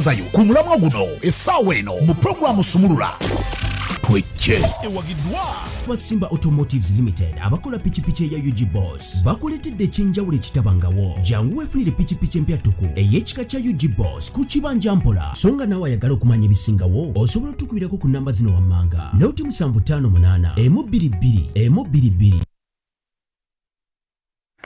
okutugezayo ku mulamwa guno essaawa eno mu pulogulaamu Sumulula. Twecce ewagidwa Basimba Automotives Limited abakola pikipiki eya UG Boss bakuletedde ekyenjawulo ekitabangawo. Jangu weefunire pikipiki empya tuku ey'ekika kya UG Boss ku kibanja mpola. So nga naawe ayagala okumanya ebisingawo osobola otukubirako ku namba zino wammanga 0758 122 122.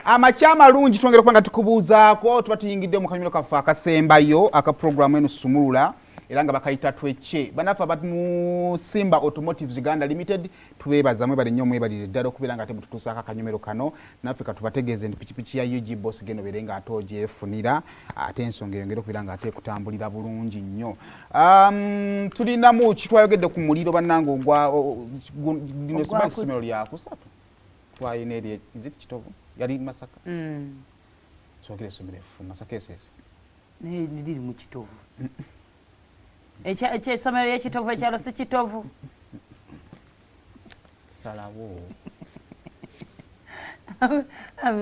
Amakyama lungi twongera kubanga tukubuuzaako tuba tuyingidde mu kanyulo kaffe akasembayo aka programu eno Sumulula era nga bakayita Twecce. Banafa abati mu Simba Automotives Uganda Limited tubebaza mwebale nnyo mwebalire ddala okubeera nga temututuusaako akanyomero kano naffe katubategeeze nti pikipiki ya UG Boss geno beere nga ate ogyefunira ate ensonga eyongera okubeera nga ate ekutambulira bulungi nnyo. Tulinamu kitwayogedde ku muliro bannange lino essomero lya kusatu twayina eri iziti kitovu yali Masaka. Sokere essomero efu Masaka esese liri mu kitovu. Essomero y'ekitovu ekyalo si kitovu. Salawo.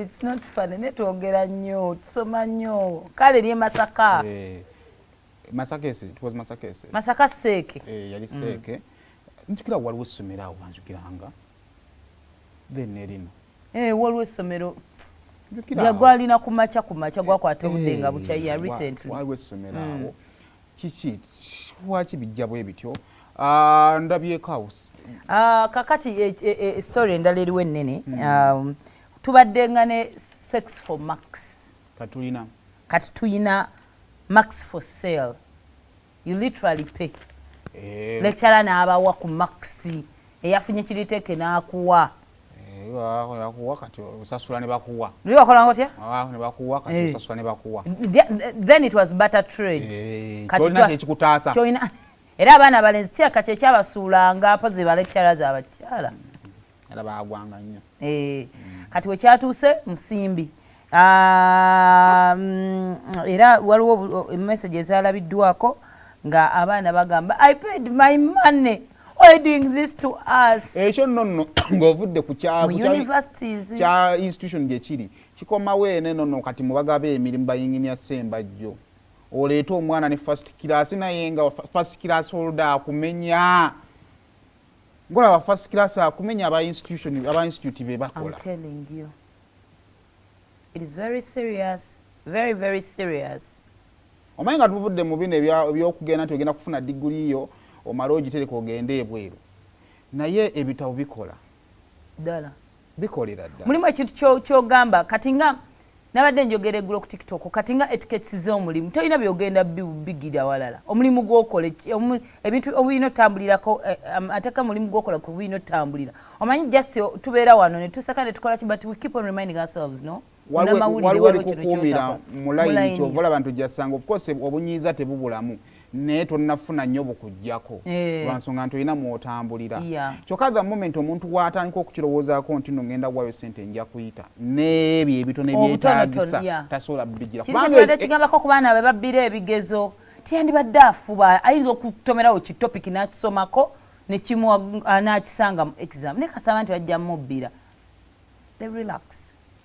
It's not funny. Netwogera nnyo tusoma nnyo kale eri Masaka. Masaka ese it was Masaka ese. Masaka Seeke. Yali Seeke. Ntukira waliwo essomero awo banjukiranga. Then erino. Waliwo essomero gwalina kumaca gwakwata budde nga bukyaya recently. Waliwo essomero awo. Kiki waki bijja bwe bityo ndabyeko house. Kakati story endala eriwo ennene. Tubadde nga ne sex for max. Kati tuyina max for sale. You literally pay. Lecturer n'abawa ku maxi eyafunye kiriteeke n'akuwa. Yakuwa kati osasula ne bakuwa. Liwakola ngotya? Ne bakuwa kati osasula ne bakuwa. Then it was barter trade. Kati ekikutaasa. Era abaana abalenzi kiraka kye kyabasuulanga mpozi ba lecturers abakyala. Era baagwanga nnyo. Kati we kyatuuse Musimbi. Era waliwo message ezalabiddwako nga abaana bagamba I paid my money. Why doing this to us? Ekyo nno ng'ovudde ku universities kya institution gye kiri kikoma weene nno kati mubagabe emirimu bayinginia Sembajjo oleeta omwana ne first class naye nga first class holder akumenya ngolaba first class akumenya aba institute be bakola. I'm telling you it is very serious, very very serious. Omanyi nga tuvudde mu bino ebyokugenda nti ogenda kufuna diguli yo omala ogitereka ogende ebweru naye ebitabo bikola ddala bikolera ddala. Mulimu ekintu kyogamba kati nga nabadde njogera eggulo ku TikTok kati nga etiquettes z'omulimu tolina byogenda bigira walala omulimu gw'okola ebintu obulina otambulirako ate ka mulimu gw'okola ku bulina otambulira. Omanyi just tubeera wano ne tusaka ne tukola ki but we keep on reminding ourselves no waliwo ebikukuumira mu layini kyova abantu gyasanga of course obunyiiza tebubulamu naye tonnafuna nnyo bukujjako lwansonga nti olina mwotambulira. Kyokka the moment omuntu waatandika okukirowoozaako nti no ngenda kuwaayo ssente nja kuyita n'ebyo ebitono ebyetaagisa tasobola bigira. Kubanga kigambako ku baana be babbira ebigezo tiyandibadde afuba ayinza okutomerawo kitopiki n'akisomako ne kimuwa n'akisanga mu exam naye kasaba nti bajja mubbira. They relax.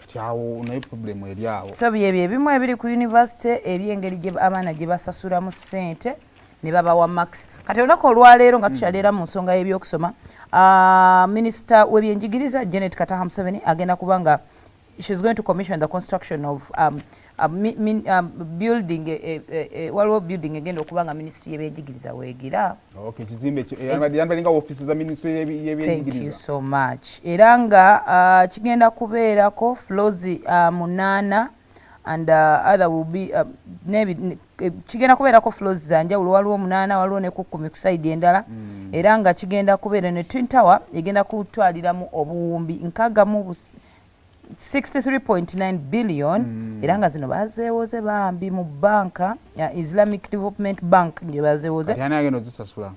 Kyawo naye problem eri awo. So byebyo ebimu ebiri ku university ebyengeri gye abaana gye basasulamu ssente ne babawa max. Kati olunaku olwaleero nga tukyaleera mu nsonga y'ebyokusoma Minister w'ebyenjigiriza Janet Kataha Museveni agenda kubanga she's going to commission the construction of building waliwo building egenda okubanga ministry y'ebyenjigiriza weegira. Okay, kizimbe yambalinga offices za ministry y'ebyenjigiriza. Thank you so much. Era nga kigenda kubeerako floors 8 and other will be kigenda kubeerako floors za njawulo waliwo 8 waliwo ne 10 ku side endala. Era nga kigenda kubeera ne Twin Tower egenda kutwaliramu obuwumbi 63.9 billion. Era nga zino bazeewoze bambi mu banka Islamic Development Bank nje bazeewoze. Yani agenda zisasula.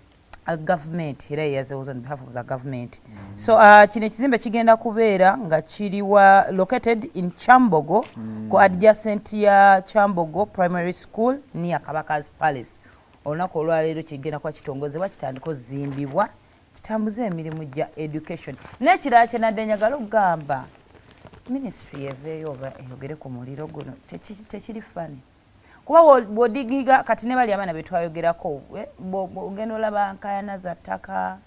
Government era yazeewoze on behalf of the government. So kino ekizimbe kigenda kubeera nga kiri located in Chambogo ko adjacent ya Chambogo Primary School near Kabaka's Palace. Olunaku olwaleero kigenda kuba kitongozebwa kitandika ozimbibwa kitambuze emirimu gya education. N'ekirala kye nadde njagala okugamba ministry eveeyo oba eyogere ku muliro guno tekiri fani. kuba bwodigiga kati ne bali abaana betwayogerako ogenda olaba nkayana za ttaka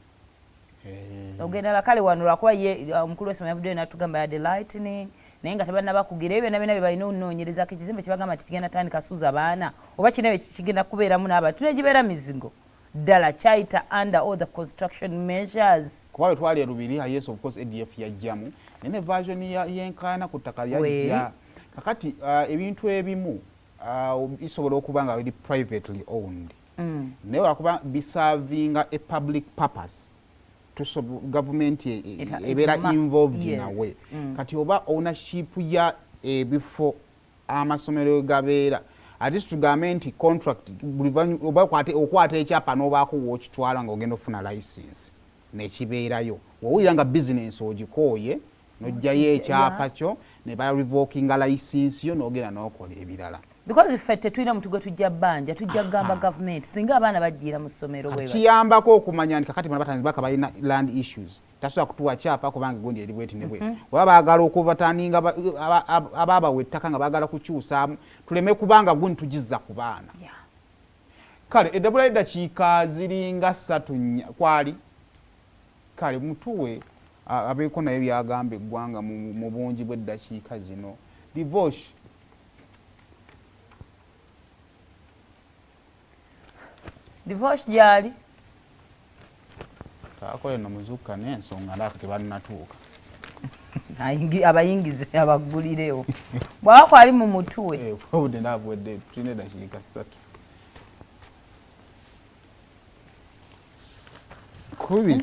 ogenda la kale wano lwakuba ye omukulu w'essomero yavuddeyo n'atugamba yadde lightning naye nga tebannaba kugira ebyo byonna bye balina okunoonyerezako ekizimbe kyebagamba nti kigenda tandika suza baana oba kina kigenda kubeeramu n'abantu negibeera mizigo ddala kyayita under all the construction measures kuba bwe twali erubiri yes of course ADF yajjamu naye ne version y'enkaayana ku ttaka yajja kakati ebintu ebimu bisobola okuba nga biri privately owned naye wakuba biservinga a public purpose government ebeera involved nawe kati oba ownership ya ebifo amasomero gabeera ati tugambe nti contract oba okwata ekyapa n'obaako wookitwala nga ogenda ofuna license nekibeerayo wowulira nga business ogikooye nojjayo ekyapa kyo ne ba revokinga license yo n'ogenda n'okola ebirala because ffe tetulina muntu gwe tujja bbanja tujja kugamba government singa abaana bajjiira mu ssomero bwe kiyambako okumanya nti kakati baka balina land issues tasobola kutuwa kyapa kubanga gundi eri bweti ne bwe oba baagala okuvataninga abaabawa ettaka nga baagala kukyusaamu tuleme kubanga gundi tugizza ku baana kale eddabula eddakiika ziringa 3 kwali kale mutuwe abeeko naye byagamba eggwanga mu bungi bw'eddakiika zino divorce gyali kakole no muzuka n'ensonga ndaka tebalinatuuka abayingize abaggulirewo bwaba kwali mu mutuwe obudde ndaabwedde tulina eddakiika 3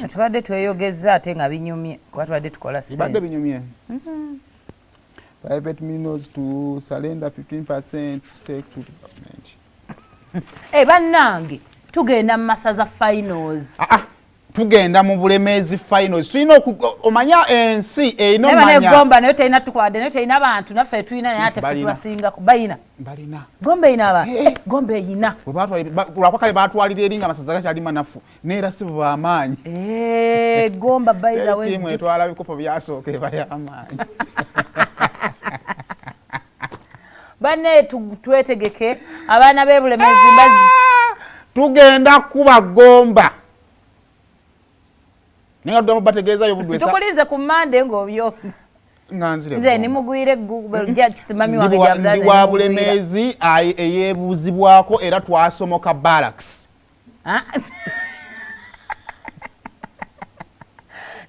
tubadde tweyogeza ate nga binyumye kuba tubadde tukola bibadde binyumye private minerals to surrender 15% stake to the government bannange tugenda mu masaza finals tugenda mu bulemeezi finals tulina omanya ensi erina omanya gomba nayo terina tukwade nayo terina bantu naffe tulina naye ate fetubasingako balina gomba erina abantu gomba erina lwakakale batwalira eri nga amasaza gakyali manafu neera si bwamaanyi gomba bayirawetiimu etwala bikopo byasooka eba y'amaanyi banne twetegeke abaana b'ebulemezi tugenda kuba gomba ninga ddamu bategeezayo budwe tukulinze ku Mande ng'obyo nze nimugwire mami wange ndi wa bulemeezi eyeebuuzibwako era twasomoka barracks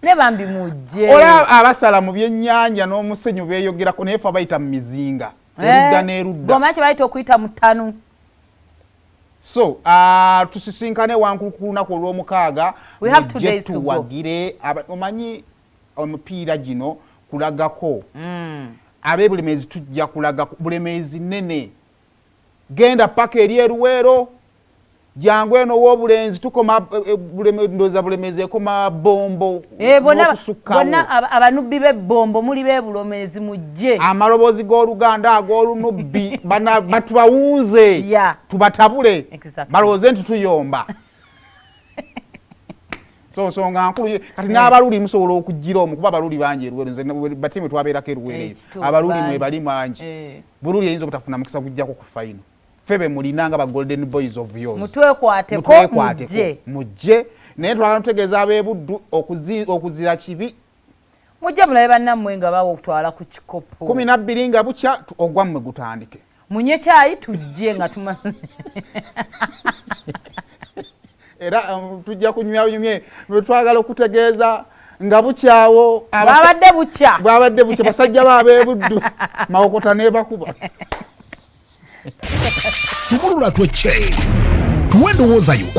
ne bambi mujje olaba abasala mu byennyanja n'omusenyu beeyogerako naye fe abayita mu mizinga erudda n'erudda goma kye bayita okuyita mu ttanu so tusisinkane wankulu ku lunaku olw'omukaaga mujje tuwagire omanyi omupiira gino kulagako ab'ebulemeezi tujja kulaga bulemeezi nene genda paka eri eruweero jangu eno w'obulenzi tukoma ndoza bulemeezi ekoma bombo bonna abanubbi b'ebbombo muli b'ebulemeezi mujje amaloboozi g'oluganda ag'olunubbi batubawuuze tubatabule balowooze nti tuyomba so nga nkulu kati n'abaluli musobola okujjira omu kuba abaluli bangi eruweero nze batiimu twabeerako eruweero eyo abaluli mwe bali mangi bululi eyinza obutafuna mukisa kujjako ku fayino febe mulinanga ba golden boys of yours mutwekwateko mujje naye twagala tutegeeza ab'ebuddu okuzira kibi mujje mulabe bannammwe nga bawa okutwala ku kikopo 12 nga bukya ogwa mmwe gutandike munye kyayi tujje nga era tujja kunyumye twagala okutegeeza nga bukyawo bwabadde bukya basajja baab'ebuddu mawokota nebakuba Sumulula twecce tuwe ndowooza yo